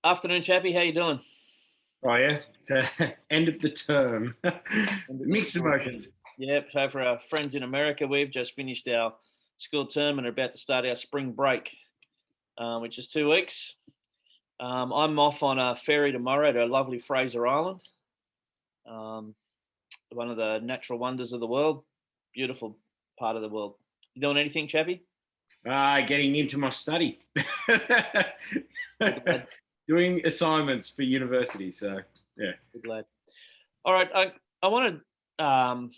Afternoon, Chappy. How you doing? Oh yeah, it's end of the term. End of the Mixed school term. emotions. Yep. So for our friends in America, we've just finished our school term and are about to start our spring break, which is 2 weeks. I'm off on a ferry tomorrow to lovely Fraser Island, um, one of the natural wonders of the world. Beautiful part of the world. You doing anything, Chappy? Getting into my study, Good lad. doing assignments for university. So yeah, Good lad. All right. I want to.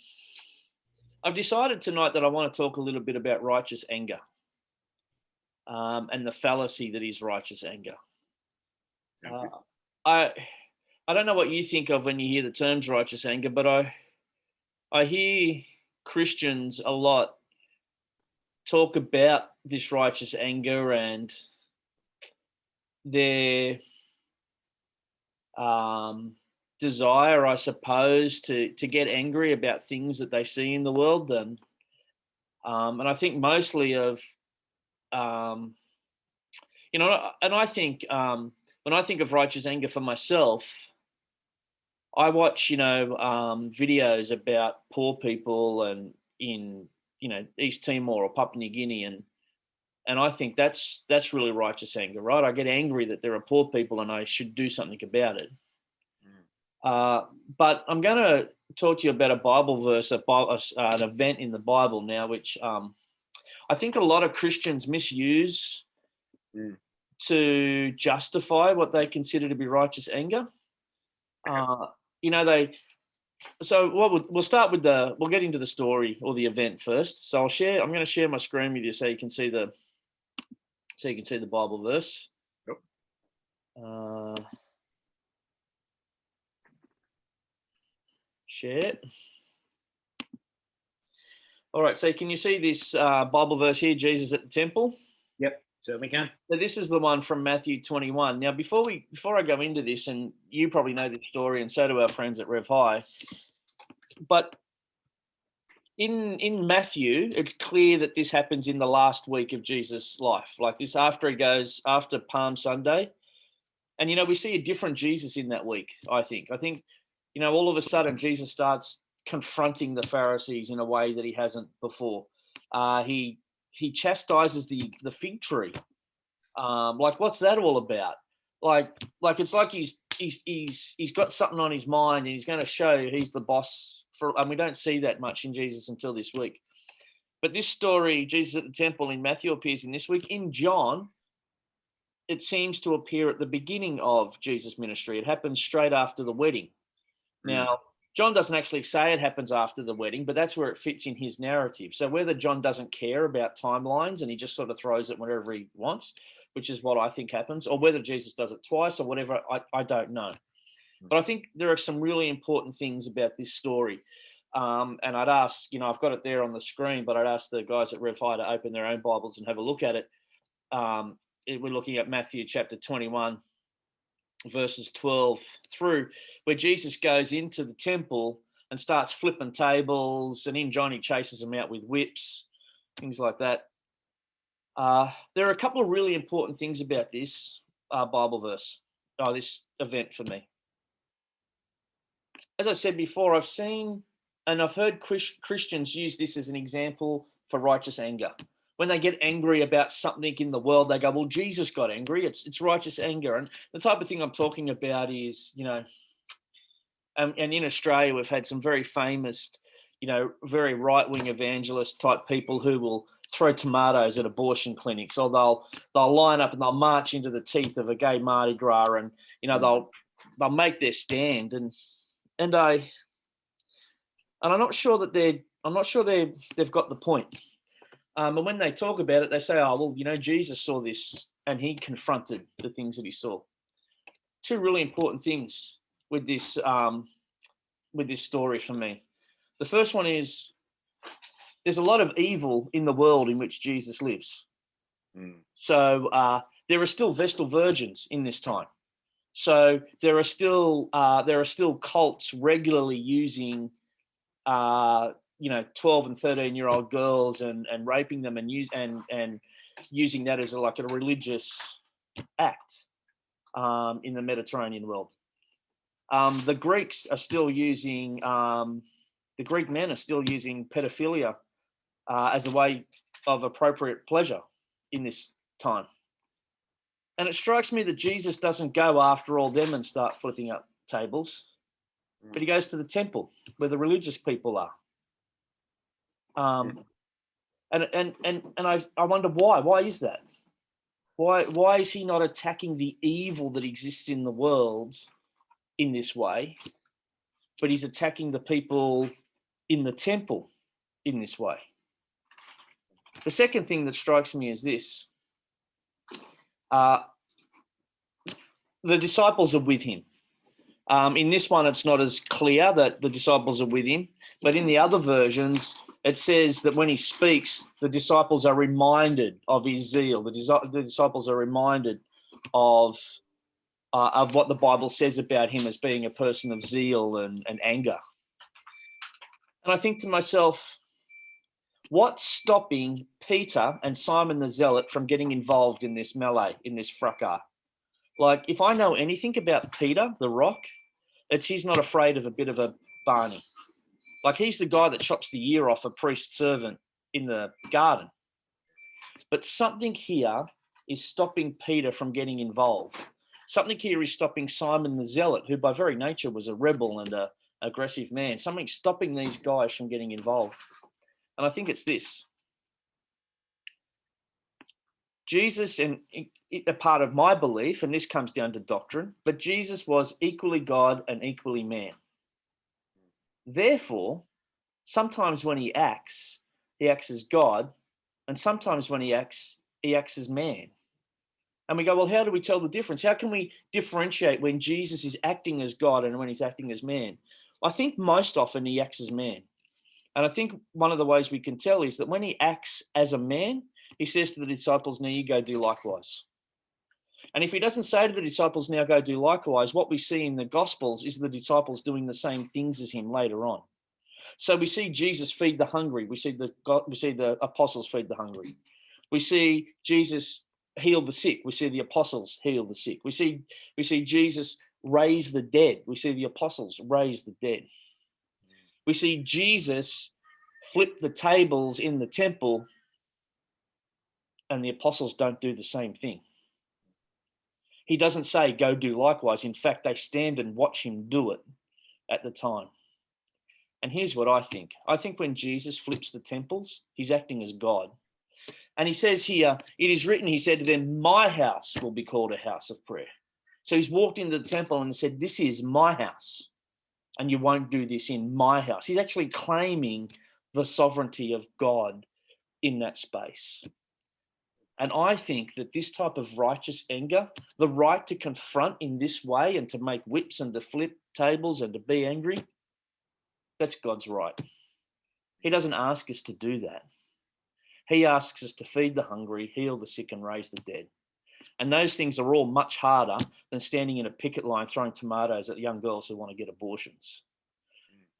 I've decided tonight that I want to talk a little bit about righteous anger, and the fallacy that is righteous anger. sounds Uh, good. I I don't know what you think of when you hear the terms righteous anger, but I hear Christians a lot talk about this righteous anger and their um, desire, I suppose, to get angry about things that they see in the world, and I think mostly of um, and I think when I think of righteous anger for myself, I watch, videos about poor people and in, East Timor or Papua New Guinea, and I think that's really righteous anger, right? I get angry that there are poor people and I should do something about it. Mm. Uh, but I'm going to talk to you about a Bible verse, an event in the Bible now, which I think a lot of Christians misuse Mm. to justify what they consider to be righteous anger. Okay. Uh, they So what we'll start with we'll get into the story or the event first. So I'm going to share my screen with you so you can see the Bible verse. Yep. Uh, Share it. All right. So can you see this Bible verse here? Jesus at the temple. Yep. Certainly can. So this is the one from Matthew 21. Now, before I go into this, and you probably know this story, and so do our friends at Rev High, but in Matthew, it's clear that this happens in the last week of Jesus' life. Like this, after Palm Sunday, and we see a different Jesus in that week. I think. All of a sudden Jesus starts confronting the Pharisees in a way that he hasn't before. He chastises the fig tree. Like, what's that all about? Like it's like he's got something on his mind and he's going to show he's the boss for. And we don't see that much in Jesus until this week. But this story, Jesus at the temple in Matthew, appears in this week. In John, it seems to appear at the beginning of Jesus' ministry. It happens straight after the wedding. Mm. Now, John doesn't actually say it happens after the wedding, but that's where it fits in his narrative. So whether John doesn't care about timelines and he just sort of throws it whenever he wants, which is what I think happens, or whether Jesus does it twice or whatever, I don't know. But I think there are some really important things about this story. And I'd ask, I've got it there on the screen, but I'd ask the guys at Rev High to open their own Bibles and have a look at it. We're looking at Matthew chapter 21, verses 12 through, where Jesus goes into the temple and starts flipping tables, and in John he chases them out with whips, things like that. There are a couple of really important things about this Bible verse, this event for me. As I said before, I've seen and I've heard Christians use this as an example for righteous anger. When they get angry about something in the world, they go, well, Jesus got angry. It's righteous anger. And the type of thing I'm talking about is, and in Australia, we've had some very famous, very right-wing evangelist type people who will throw tomatoes at abortion clinics, or they'll line up and they'll march into the teeth of a gay Mardi Gras, and they'll make their stand, and I'm not sure that they've got the point. And when they talk about it, they say, "Oh, well, Jesus saw this and he confronted the things that he saw." Two really important things with this story for me. The first one is there's a lot of evil in the world in which Jesus lives. Mm. So there are still Vestal virgins in this time. So there are still cults regularly using 12 and 13-year-old girls and raping them and using that as a religious act. in the Mediterranean world. The Greeks are still using, the Greek men are still using pedophilia as a way of appropriate pleasure in this time. And it strikes me that Jesus doesn't go after all them and start flipping up tables, but he goes to the temple where the religious people are. And I wonder why. Why is that? Why is he not attacking the evil that exists in the world in this way, but he's attacking the people in the temple in this way? The second thing that strikes me is this. The disciples are with him. In this one, it's not as clear that the disciples are with him, but in the other versions, it says that when he speaks, the disciples are reminded of his zeal. The disciples are reminded of what the Bible says about him as being a person of zeal and anger. And I think to myself, what's stopping Peter and Simon the Zealot from getting involved in this melee, in this fracas? Like, if I know anything about Peter, the rock, it's he's not afraid of a bit of a Barney. Like, he's the guy that chops the ear off a priest's servant in the garden. But something here is stopping Peter from getting involved. Something here is stopping Simon the Zealot, who by very nature was a rebel and an aggressive man. Something's stopping these guys from getting involved. And I think it's this. Jesus, and a part of my belief, and this comes down to doctrine, but Jesus was equally God and equally man. Therefore, sometimes when he acts as God, and sometimes when he acts as man. And we go, well, how do we tell the difference? How can we differentiate when Jesus is acting as God and when he's acting as man? I think most often he acts as man. And I think one of the ways we can tell is that when he acts as a man, he says to the disciples, now you go do likewise. And if he doesn't say to the disciples, now go do likewise, what we see in the Gospels is the disciples doing the same things as him later on. So we see Jesus feed the hungry. We see the apostles feed the hungry. We see Jesus heal the sick. We see the apostles heal the sick. We see Jesus raise the dead. We see the apostles raise the dead. We see Jesus flip the tables in the temple, and the apostles don't do the same thing. He doesn't say, go do likewise. In fact, they stand and watch him do it at the time. And here's what I think. I think when Jesus flips the temples, he's acting as God. And he says here, it is written, he said to them, my house will be called a house of prayer. So he's walked into the temple and said, this is my house, and you won't do this in my house. He's actually claiming the sovereignty of God in that space. And I think that this type of righteous anger, the right to confront in this way and to make whips and to flip tables and to be angry, that's God's right. He doesn't ask us to do that. He asks us to feed the hungry, heal the sick, and raise the dead. And those things are all much harder than standing in a picket line throwing tomatoes at young girls who want to get abortions.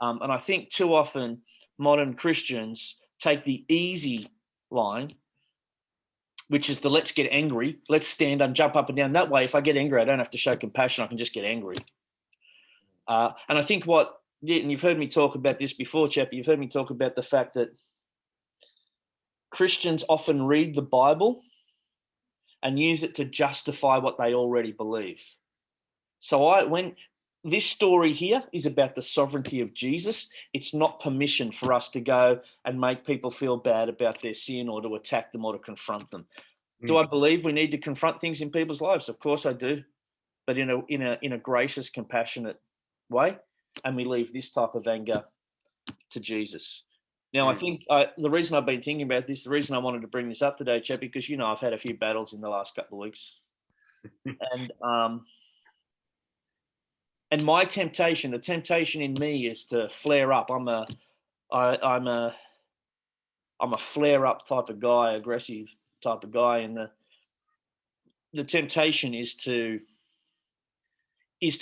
And I think too often modern Christians take the easy line, which is the let's get angry, let's stand and jump up and down. That way, if I get angry, I don't have to show compassion. I can just get angry. And I think and you've heard me talk about this before, Chappy, you've heard me talk about the fact that Christians often read the Bible and use it to justify what they already believe. So when this story here is about the sovereignty of Jesus, it's not permission for us to go and make people feel bad about their sin or to attack them or to confront them. Do I believe we need to confront things in people's lives? Of course I do, but in a gracious, compassionate way, and we leave this type of anger to Jesus. Now, I think the reason I've been thinking about this, the reason I wanted to bring this up today, Chappy, because I've had a few battles in the last couple of weeks, and my temptation, the temptation in me, is to flare up. I'm a flare up type of guy, aggressive type of guy, and the temptation is to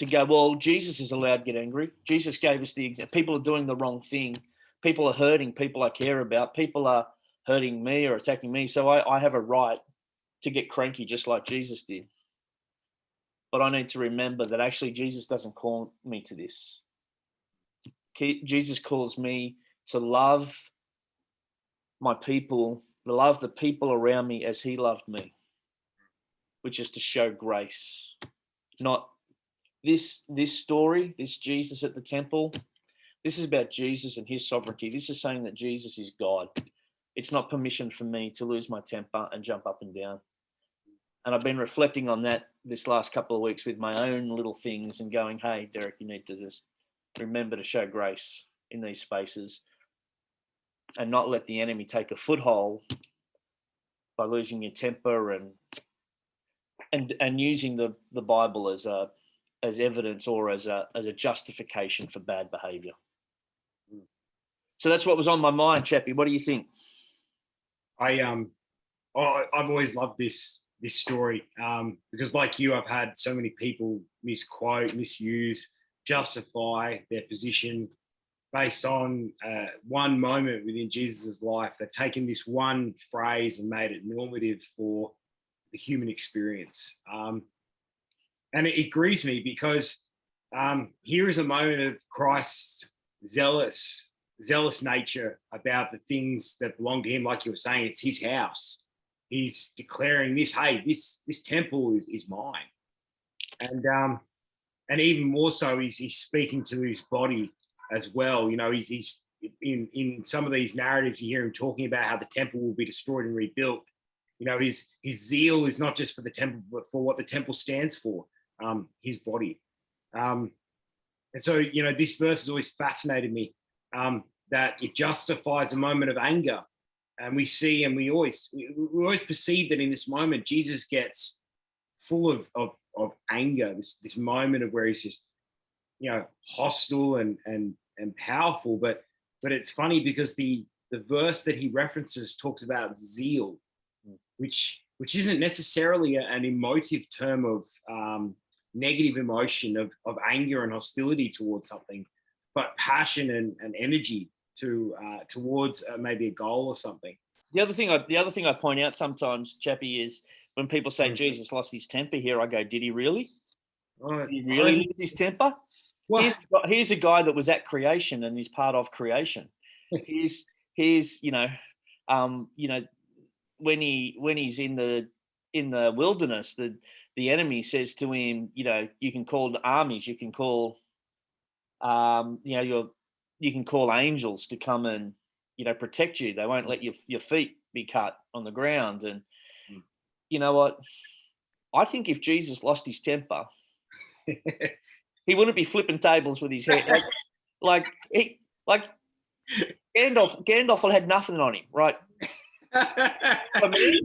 go, well, Jesus is allowed to get angry. Jesus gave us the example. People are doing the wrong thing. People are hurting people I care about. People are hurting me or attacking me. So I have a right to get cranky just like Jesus did. but I need to remember that actually Jesus doesn't call me to this. Jesus calls me to love my people, to love the people around me as he loved me, which is to show grace. Not this story, this Jesus at the temple. This is about Jesus and his sovereignty. This is saying that Jesus is God. It's not permission for me to lose my temper and jump up and down. And I've been reflecting on that this last couple of weeks with my own little things and going, hey, Derek, you need to just remember to show grace in these spaces and not let the enemy take a foothold by losing your temper and using the Bible as evidence or as a justification for bad behavior. So that's what was on my mind, Chappy. What do you think? I've always loved this story because, like you, I've had so many people misquote, misuse, justify their position based on one moment within Jesus's life. They've taken this one phrase and made it normative for the human experience, and it grieves me because here is a moment of Christ's zealous nature about the things that belong to him. Like you were saying, it's his house. He's declaring this, hey, this temple is mine. And even more so, he's speaking to his body as well. You know, he's in some of these narratives, you hear him talking about how the temple will be destroyed and rebuilt. You know, his zeal is not just for the temple, but for what the temple stands for, his body. And so, you know, this verse has always fascinated me, that it justifies a moment of anger. And we see, and we always perceive that in this moment, Jesus gets full of anger, this moment of where he's just, you know, hostile and powerful. But it's funny because the verse that he references talks about zeal, which isn't necessarily an emotive term of negative emotion of anger and hostility towards something, but passion and energy towards maybe a goal or something. The other thing I point out sometimes, Chappy, is when people say Jesus lost his temper here, I go, did he really? Did he really lose his temper? Here's a guy that was at creation and is part of creation. Here's when he's in the wilderness, the enemy says to him, you know, you can call the armies, you can call you can call angels to come and, you know, protect you. They won't let your feet be cut on the ground. And you know what? I think if Jesus lost his temper, he wouldn't be flipping tables with his head. Like Gandalf had nothing on him, right? For me,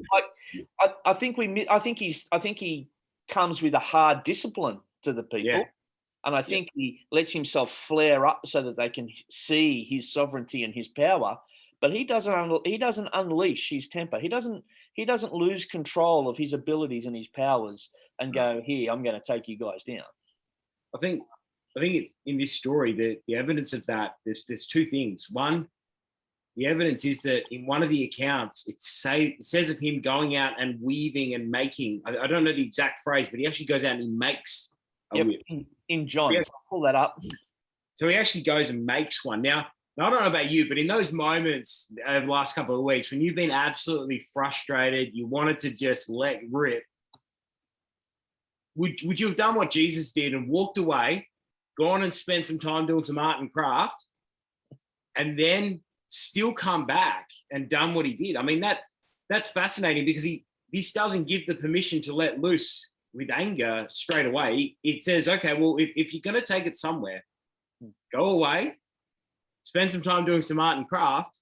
I think he comes with a hard discipline to the people. Yeah. And I think he lets himself flare up so that they can see his sovereignty and his power. But he doesn't unleash his temper. He doesn't lose control of his abilities and his powers and go, here, I'm going to take you guys down. I think in this story, the evidence of that, there's two things. One, the evidence is that in one of the accounts, it says of him going out and weaving and making. I don't know the exact phrase, but he actually goes out and he makes a whip. In John, so I'll pull that up. So he actually goes and makes one. Now, I don't know about you, but in those moments over the last couple of weeks, when you've been absolutely frustrated, you wanted to just let rip, would you have done what Jesus did and walked away, gone and spent some time doing some art and craft, and then still come back and done what he did? I mean, that's fascinating because this doesn't give the permission to let loose with anger straight away. It says, okay, well, if you're going to take it somewhere, go away, spend some time doing some art and craft,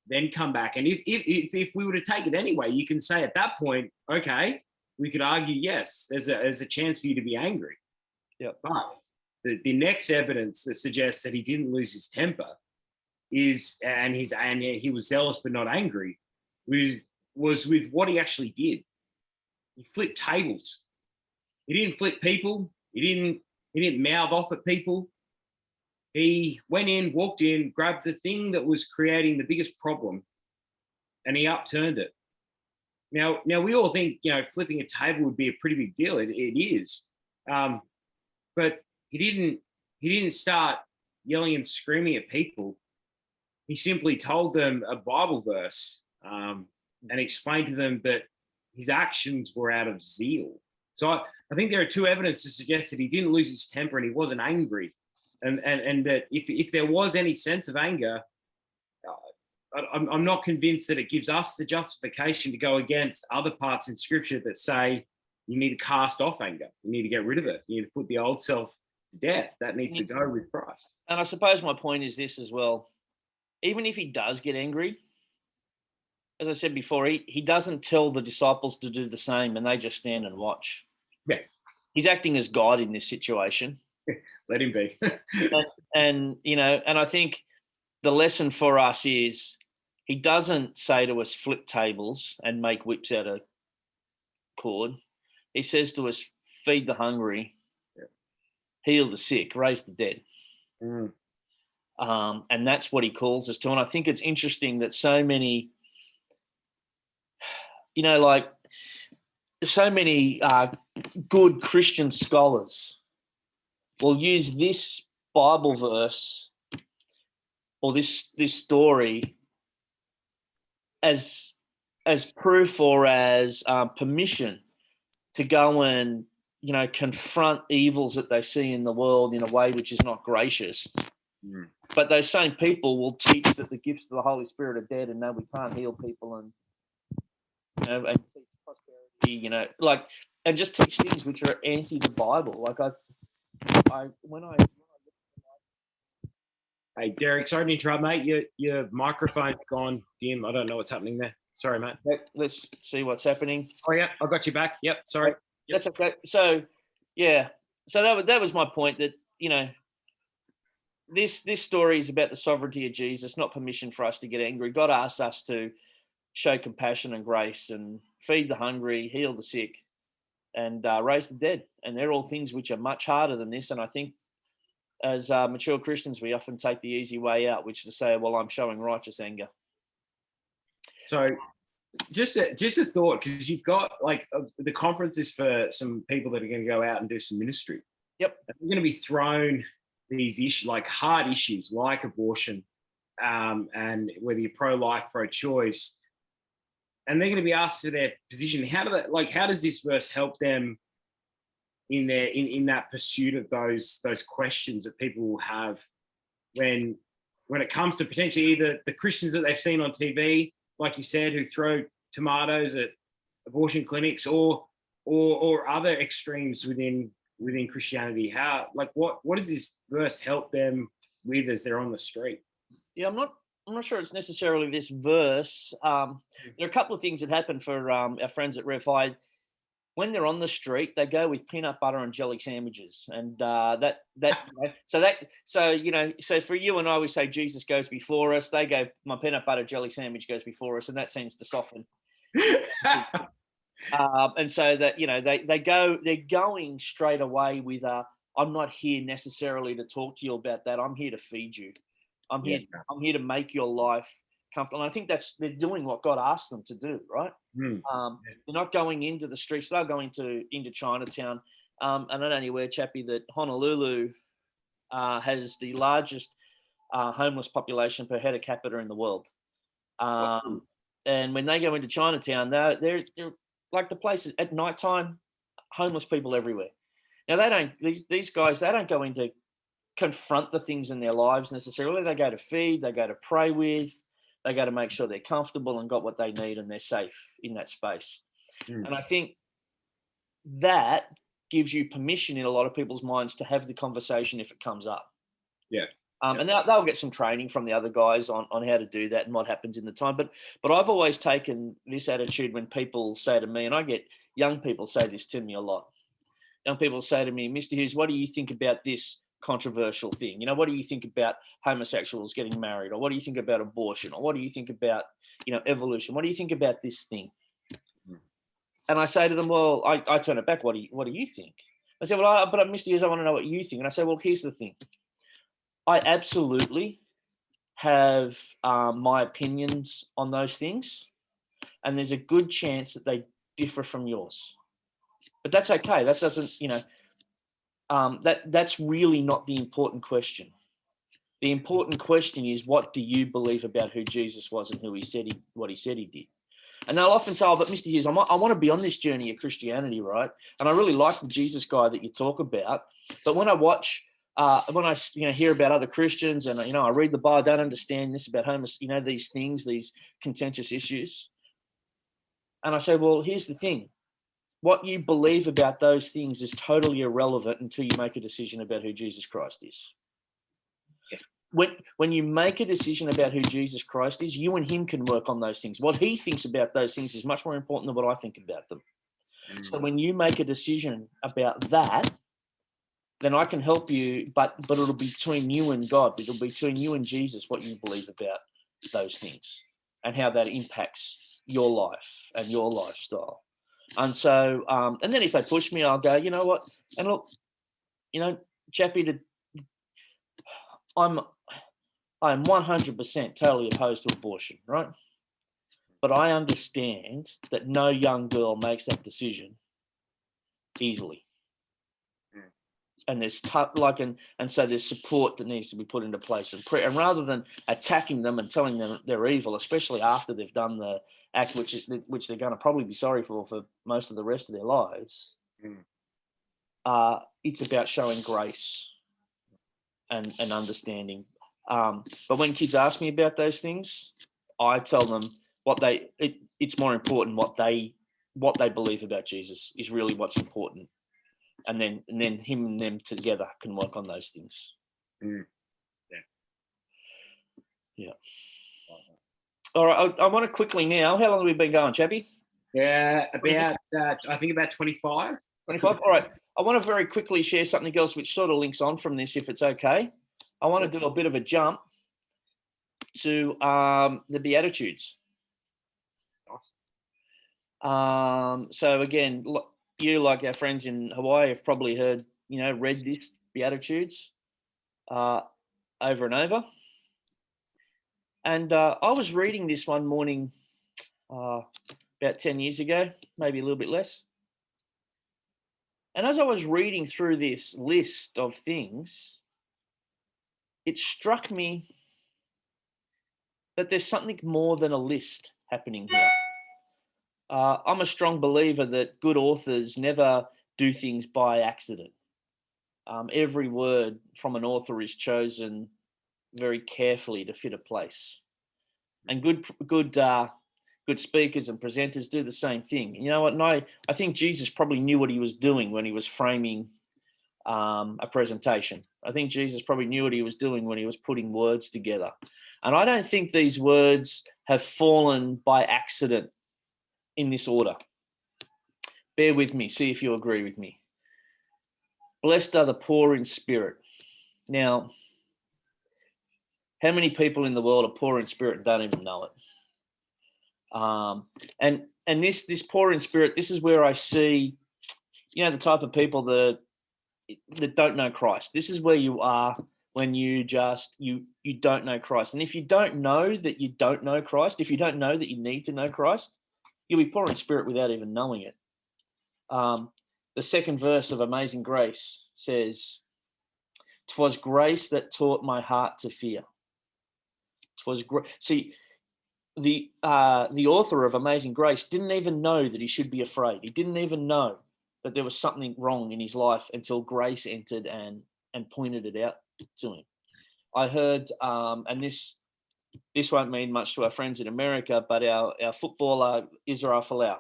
then come back. And if we were to take it anyway, you can say at that point, okay, we could argue, yes, there's a chance for you to be angry. Yeah. But the next evidence that suggests that he didn't lose his temper is, and he was zealous but not angry, was with what he actually did. He flipped tables. He didn't flip people. He didn't mouth off at people. He went in, walked in, grabbed the thing that was creating the biggest problem, and he upturned it. Now we all think, flipping a table would be a pretty big deal. It is, but he didn't start yelling and screaming at people. He simply told them a Bible verse, and explained to them that his actions were out of zeal. So I think there are two evidence to suggest that he didn't lose his temper and he wasn't angry, and that if there was any sense of anger, I'm not convinced that it gives us the justification to go against other parts in Scripture that say you need to cast off anger, you need to get rid of it, you need to put the old self to death. That needs to go with Christ. And I suppose my point is this as well. Even if he does get angry, as I said before, he doesn't tell the disciples to do the same, and they just stand and watch. Yeah. He's acting as God in this situation. Let him be. and I think the lesson for us is he doesn't say to us, flip tables and make whips out of cord. He says to us, feed the hungry, heal the sick, raise the dead. And that's what he calls us to. And I think it's interesting that so many, so many good Christian scholars will use this Bible verse or this story as proof or as permission to go and confront evils that they see in the world in a way which is not gracious. But those same people will teach that the gifts of the Holy Spirit are dead, and no, we can't heal people, and and teach prosperity, and just teach things which are anti the Bible. Hey, Derek, sorry to interrupt, mate. Your microphone's gone dim. I don't know what's happening there. Sorry, mate. Let's see what's happening. Oh, yeah, I got you back. Yep, sorry. That's okay. So, yeah. So that was my point, that, this story is about the sovereignty of Jesus, not permission for us to get angry. God asks us to show compassion and grace and feed the hungry, heal the sick, and raise the dead. And they're all things which are much harder than this. And I think as mature Christians, we often take the easy way out, which is to say, well, I'm showing righteous anger. So just a thought, because you've got the conference is for some people that are going to go out and do some ministry. Yep. And they're going to be thrown these issues, hard issues like abortion, and whether you're pro-life, pro-choice, and they're going to be asked for their position. How does this verse help them in that pursuit of those questions that people will have when it comes to potentially either the Christians that they've seen on TV, like you said, who throw tomatoes at abortion clinics, or other extremes within Christianity? What does this verse help them with as they're on the street? Yeah, I'm not sure it's necessarily this verse. There are a couple of things that happen for our friends at Rev High. When they're on the street, they go with peanut butter and jelly sandwiches, and so for you and I, we say Jesus goes before us. They go, my peanut butter jelly sandwich goes before us, and that seems to soften. And so that they're going straight away with I'm not here necessarily to talk to you about that. I'm here to feed you. I'm here to make your life comfortable. And I think they're doing what God asked them to do, right? They're not going into the streets. They're going into Chinatown. And I don't know anywhere, Chappy, that Honolulu has the largest homeless population per head of capita in the world. And when they go into Chinatown, they're like the places at nighttime, homeless people everywhere. Now these guys, they don't go in to confront the things in their lives necessarily. They go to feed, they go to pray with, they go to make sure they're comfortable and got what they need and they're safe in that space. And I think that gives you permission in a lot of people's minds to have the conversation if it comes up. Yeah. And they'll get some training from the other guys on how to do that and what happens in the time. But I've always taken this attitude when people say to me, and I get young people say this to me a lot. Young people say to me, Mr. Hughes, what do you think about this controversial thing? What do you think about homosexuals getting married? Or what do you think about abortion? Or what do you think about, evolution? What do you think about this thing? And I say to them, well, I turn it back. What do you think? I say, but Mr. Hughes, I want to know what you think. And I say, well, here's the thing. I absolutely have my opinions on those things, and there's a good chance that they differ from yours. But that's okay. That doesn't, that's really not the important question. The important question is, what do you believe about who Jesus was and what he said he did? And they'll often say, oh, but Mr. Hughes, I want to be on this journey of Christianity, right? And I really like the Jesus guy that you talk about. But when I watch, hear about other Christians and, I read the Bible, I don't understand this about these things, these contentious issues. And I say, well, here's the thing. What you believe about those things is totally irrelevant until you make a decision about who Jesus Christ is. When you make a decision about who Jesus Christ is, you and him can work on those things. What he thinks about those things is much more important than what I think about them. So when you make a decision about that, then I can help you, but it'll be between you and God. It'll be between you and Jesus what you believe about those things and how that impacts your life and your lifestyle. And so, and then if they push me, I'll go, you know what? And look, Chappy, I'm 100% totally opposed to abortion, right? But I understand that no young girl makes that decision easily. And there's and so there's support that needs to be put into place and prayer. And rather than attacking them and telling them they're evil, especially after they've done the act which they're going to probably be sorry for most of the rest of their lives, it's about showing grace and understanding. But when kids ask me about those things, I tell them it's more important what they believe about Jesus is really what's important. And then him and them together can work on those things. Yeah. All right. I want to quickly now. How long have we been going, Chappy? Yeah, I think about 25. 25. All right. I want to very quickly share something else which sort of links on from this, if it's okay. I want to do a bit of a jump to the Beatitudes. So again, you, like our friends in Hawaii, have probably heard, read this Beatitudes over and over. And I was reading this one morning about 10 years ago, maybe a little bit less. And as I was reading through this list of things, it struck me that there's something more than a list happening here. I'm a strong believer that good authors never do things by accident. Every word from an author is chosen very carefully to fit a place. And good speakers and presenters do the same thing. You know what? And I think Jesus probably knew what he was doing when he was framing a presentation. I think Jesus probably knew what he was doing when he was putting words together. And I don't think these words have fallen by accident in this order. Bear with me, see if you agree with me. Blessed are the poor in spirit. Now, how many people in the world are poor in spirit and don't even know it? And this poor in spirit, this is where I see, the type of people that don't know Christ. This is where you are when you don't know Christ. And if you don't know that you don't know Christ, if you don't know that you need to know Christ, you'll be poor in spirit without even knowing it. The second verse of Amazing Grace says, "'Twas grace that taught my heart to fear." 'Twas See, the author of Amazing Grace didn't even know that he should be afraid. He didn't even know that there was something wrong in his life until grace entered and pointed it out to him. I heard, and this won't mean much to our friends in America, but our footballer, Israel Folau,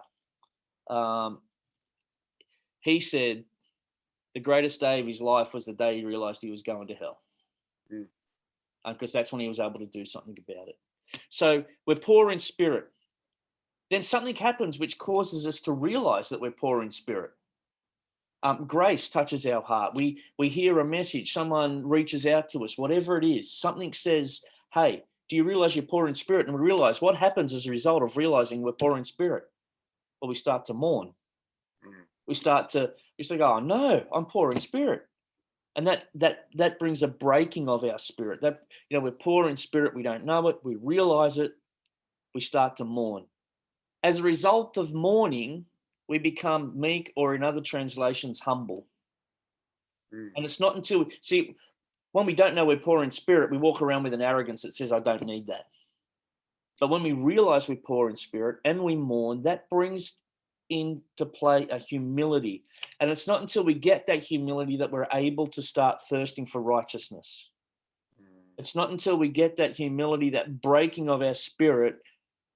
he said the greatest day of his life was the day he realized he was going to hell. Because that's when he was able to do something about it. So we're poor in spirit. Then something happens which causes us to realize that we're poor in spirit. Grace touches our heart. We hear a message. Someone reaches out to us, whatever it is. Something says, hey, do you realize you're poor in spirit? And we realize what happens as a result of realizing we're poor in spirit. Well, we start to mourn. We start to go, oh no, I'm poor in spirit. And that brings a breaking of our spirit. That, we're poor in spirit. We don't know it. We realize it. We start to mourn. As a result of mourning, we become meek, or in other translations, humble. Mm. And it's not until, see, when we don't know we're poor in spirit, we walk around with an arrogance that says, I don't need that. But when we realize we're poor in spirit and we mourn, that brings into play a humility. And it's not until we get that humility that we're able to start thirsting for righteousness. It's not until we get that humility, that breaking of our spirit,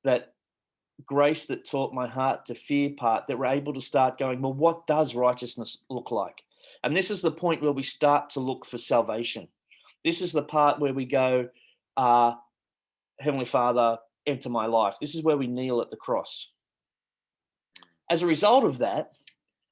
that grace that taught my heart to fear part, that we're able to start going, well, what does righteousness look like? And this is the point where we start to look for salvation. This is the part where we go, Heavenly Father, enter my life. This is where we kneel at the cross. As a result of that,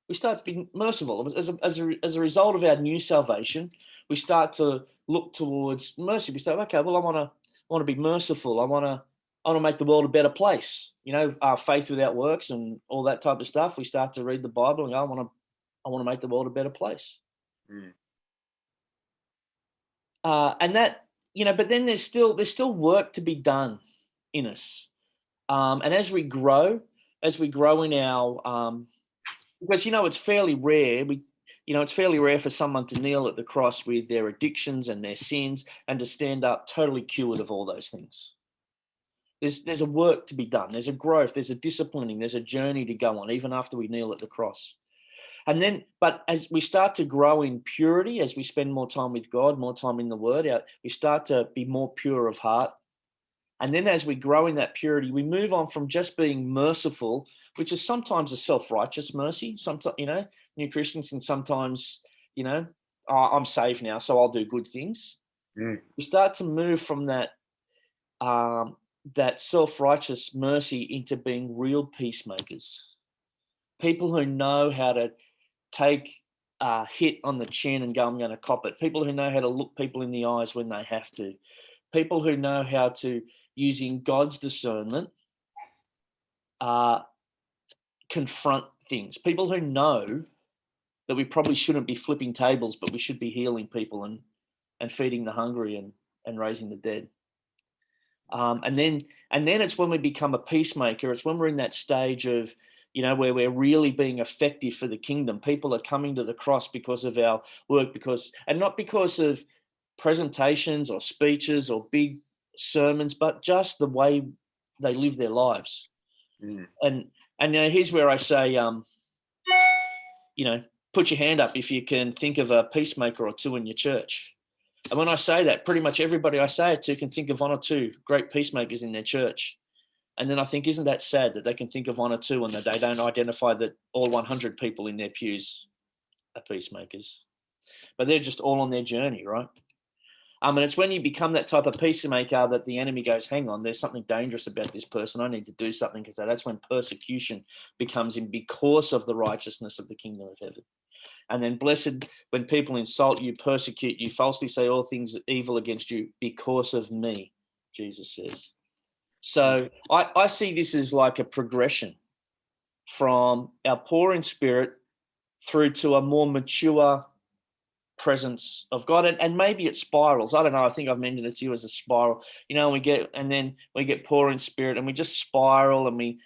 we start being merciful. As a result of our new salvation, we start to look towards mercy. We start, okay, well, I want to be merciful. I want to make the world a better place. You know, our faith without works and all that type of stuff. We start to read the Bible and go, I want to make the world a better place. Mm. And that, you know, but then there's still work to be done in us. And as we grow in our, because, you know, it's fairly rare. It's fairly rare for someone to kneel at the cross with their addictions and their sins and to stand up totally cured of all those things. There's a work to be done. There's a growth. There's a disciplining. There's a journey to go on, even after we kneel at the cross. And then, but as we start to grow in purity, as we spend more time with God, more time in the Word, we start to be more pure of heart. And then as we grow in that purity, we move on from just being merciful, which is sometimes a self-righteous mercy. Sometimes, you know, new Christians can sometimes, you know, I'm saved now, so I'll do good things. Mm. We start to move from that that self-righteous mercy into being real peacemakers. People who know how to take a hit on the chin and go, I'm going to cop it. People who know how to look people in the eyes when they have to. People who know how to, using God's discernment, confront things. People who know that we probably shouldn't be flipping tables, but we should be healing people and feeding the hungry and raising the dead. And then it's when we become a peacemaker. It's when we're in that stage of, you know, where we're really being effective for the kingdom. People are coming to the cross because of our work, and not because of presentations or speeches or big sermons, but just the way they live their lives. Mm. And you know, here's where I say, you know, put your hand up if you can think of a peacemaker or two in your church. And when I say that, pretty much everybody I say it to can think of one or two great peacemakers in their church. And then I think, isn't that sad that they can think of one or two and that they don't identify that all 100 people in their pews are peacemakers? But they're just all on their journey, right? And it's when you become that type of peacemaker that the enemy goes, hang on, there's something dangerous about this person. I need to do something, because that's when persecution becomes in because of the righteousness of the kingdom of heaven. And then blessed when people insult you, persecute you, falsely say all things evil against you because of me, Jesus says. So I see this as like a progression from our poor in spirit through to a more mature presence of God. And maybe it spirals. I don't know. I think I've mentioned it to you as a spiral. You know, we get poor in spirit and we just spiral, and we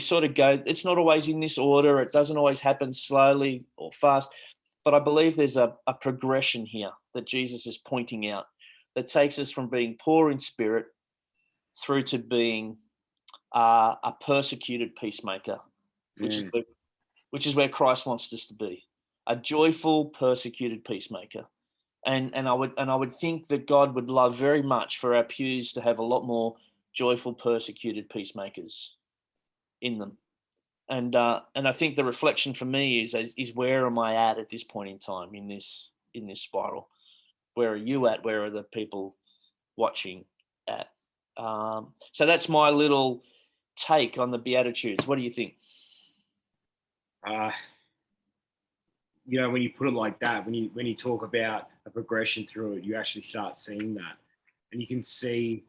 sort of go, it's not always in this order. It doesn't always happen slowly or fast. But I believe there's a progression here that Jesus is pointing out that takes us from being poor in spirit through to being a persecuted peacemaker, which is where Christ wants us to be, a joyful, persecuted peacemaker. And I would think that God would love very much for our pews to have a lot more joyful, persecuted peacemakers in them. And I think the reflection for me is where am I at this point in time in this spiral? Where are you at? Where are the people watching at? So that's my little take on the Beatitudes. What do you think? You know, when you put it like that, when you talk about a progression through it, you actually start seeing that, and you can see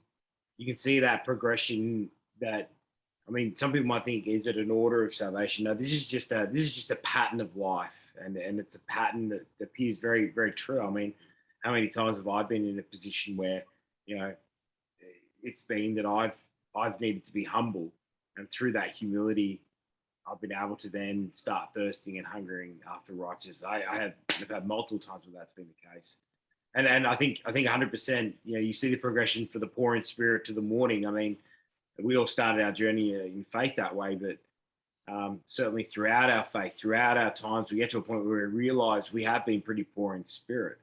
that progression. That, I mean, some people might think, is it an order of salvation? No, this is just a pattern of life, and it's a pattern that appears very, very true. I mean, how many times have I been in a position where, you know, it's been that I've needed to be humble, And through that humility, I've been able to then start thirsting and hungering after righteousness. I've had multiple times where that's been the case. And I think 100%, you see the progression for the poor in spirit to the mourning. I mean, we all started our journey in faith that way, but certainly throughout our faith, throughout our times, we get to a point where we realize we have been pretty poor in spirit.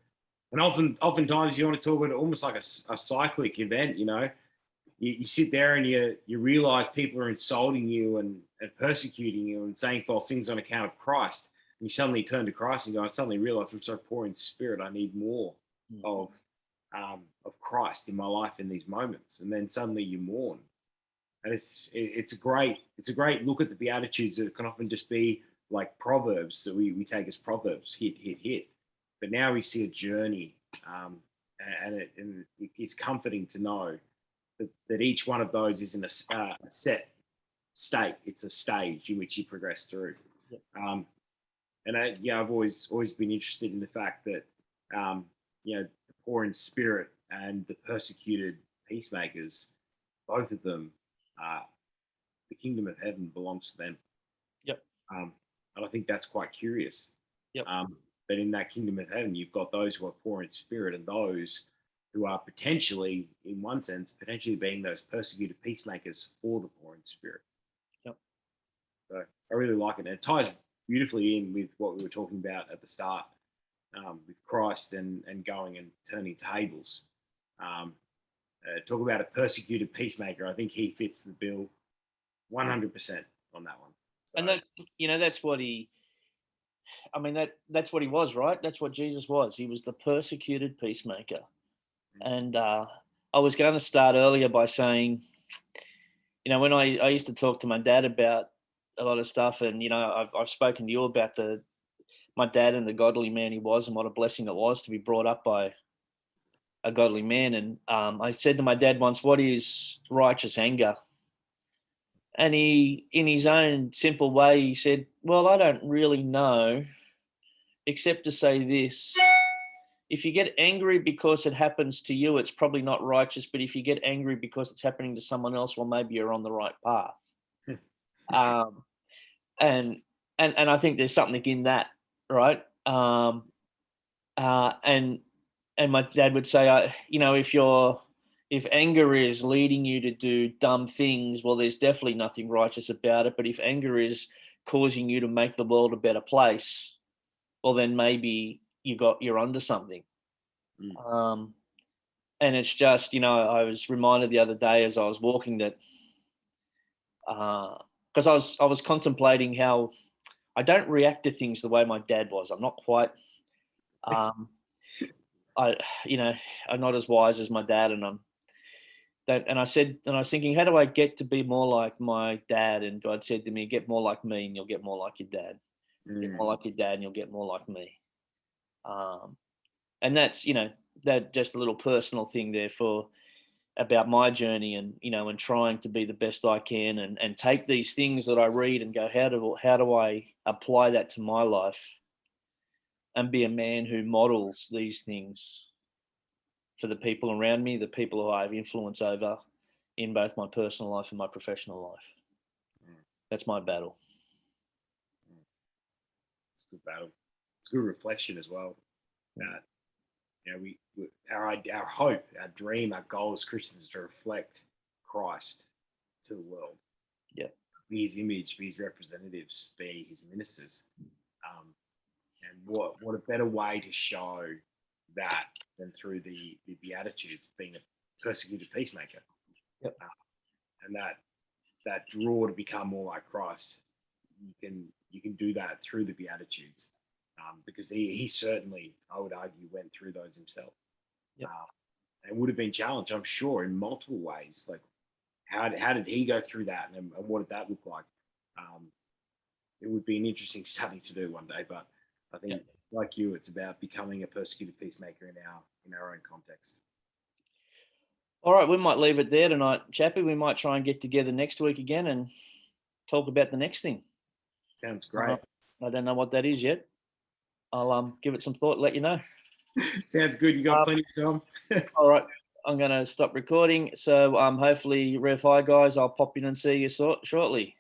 And oftentimes you want to talk about it almost like a cyclic event, You sit there and you realize people are insulting you and persecuting you and saying false things on account of Christ. And you suddenly turn to Christ and go, I suddenly realize I'm so poor in spirit. I need more of Christ in my life in these moments. And then suddenly you mourn. And it's a great look at the Beatitudes. It can often just be like Proverbs that we take as Proverbs, hit. But now we see a journey, and it's comforting to know that each one of those is in a set state. It's a stage in which you progress through. Yep. I've always been interested in the fact that the poor in spirit and the persecuted peacemakers, both of them, the kingdom of heaven belongs to them. Yep. And I think that's quite curious. Yep. That in that kingdom of heaven, you've got those who are poor in spirit and those who are potentially, in one sense, being those persecuted peacemakers for the poor in spirit. Yep. So I really like it. And it ties beautifully in with what we were talking about at the start, with Christ and going and turning tables. Talk about a persecuted peacemaker. I think he fits the bill 100% on that one. So, and that's what that's what he was, right? That's what Jesus was. He was the persecuted peacemaker. And I was going to start earlier by saying, when I used to talk to my dad about a lot of stuff, and I've spoken to you about my dad and the godly man he was, and what a blessing it was to be brought up by a godly man. And I said to my dad once, "What is righteous anger?" And he, in his own simple way, he said, "Well, I don't really know, except to say this. If you get angry because it happens to you, it's probably not righteous. But if you get angry because it's happening to someone else, well, maybe you're on the right path." And I think there's something in that, right? And my dad would say, if anger is leading you to do dumb things, well, there's definitely nothing righteous about it. But if anger is causing you to make the world a better place, well, then maybe you're onto something. And it's just, I was reminded the other day as I was walking that, because I was contemplating how I don't react to things the way my dad was. I'm not quite, I'm not as wise as my dad, and I was thinking, how do I get to be more like my dad? And God said to me, get more like me and you'll get more like your dad. Get more like your dad and you'll get more like me. And that's, that just a little personal thing there about my journey, and, and trying to be the best I can, and take these things that I read and go, how do I apply that to my life and be a man who models these things for the people around me, the people who I have influence over in both my personal life and my professional life. That's my battle. It's a good battle. It's a good reflection as well. That our hope, our dream, our goal as Christians is to reflect Christ to the world. Yeah. Be his image, be his representatives, be his ministers. And what a better way to show that than through the Beatitudes, being a persecuted peacemaker. Yep. And that draw to become more like Christ, you can do that through the Beatitudes, because he certainly, I would argue, went through those himself. Yep. And would have been challenged, I'm sure, in multiple ways. Like, how did he go through that, and what did that look like? It would be an interesting study to do one day, but I think, like you, it's about becoming a persecuted peacemaker in our own context. All right, we might leave it there tonight, Chappy. We might try and get together next week again and talk about the next thing. Sounds great. I don't know what that is yet. I'll give it some thought, let you know. Sounds good. You got plenty of time. All right. I'm going to stop recording. So hopefully, Rev Hi guys, I'll pop in and see you shortly.